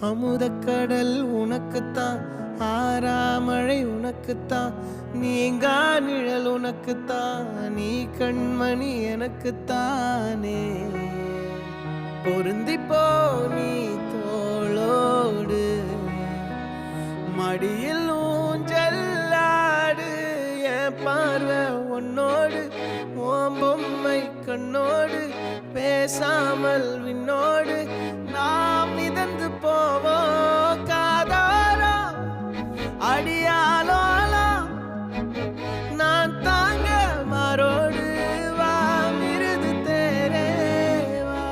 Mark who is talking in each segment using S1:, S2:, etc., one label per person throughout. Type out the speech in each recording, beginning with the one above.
S1: அமுதக்கடல் உனக்குத்தான், ஆறாமழை உனக்குத்தான், நீங்கா நிழல் உனக்குத்தான், நீ கண்மணி எனக்குத்தானே. பொருந்திப்போ நீ தோளோடு, மடியில் ஊஞ்சல்லாடு, என் பார்வை உன்னோடு, ஓம் பொம்மை கண்ணோடு, பேசாமல் விண்ணோடு நாம் மிதந்து போவோம் காதாரோ அடியாலோலோ, நான் தாங்க மாறோடு வா மிருது தேரேவா.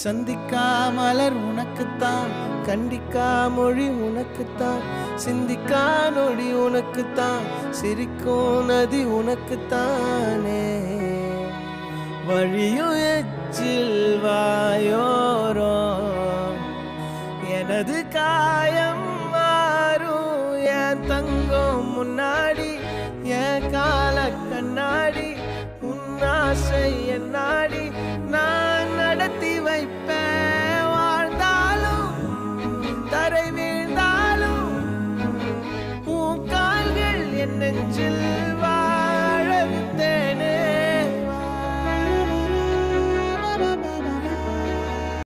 S1: சந்திக்கா மலர் உனக்குத்தான், கண்டிக்கா மொழி உனக்குத்தான், சிந்திக்கா நொடி உனக்குத்தான், சிரிக்கும் நதி உனக்குத்தானே. வழியும் எச்சில் வாயோரோ எனது காயம் மாறும், என் தங்கம் முன்னாடி என் கால கண்ணாடி, உன் ஆசை என் நாடி, நான்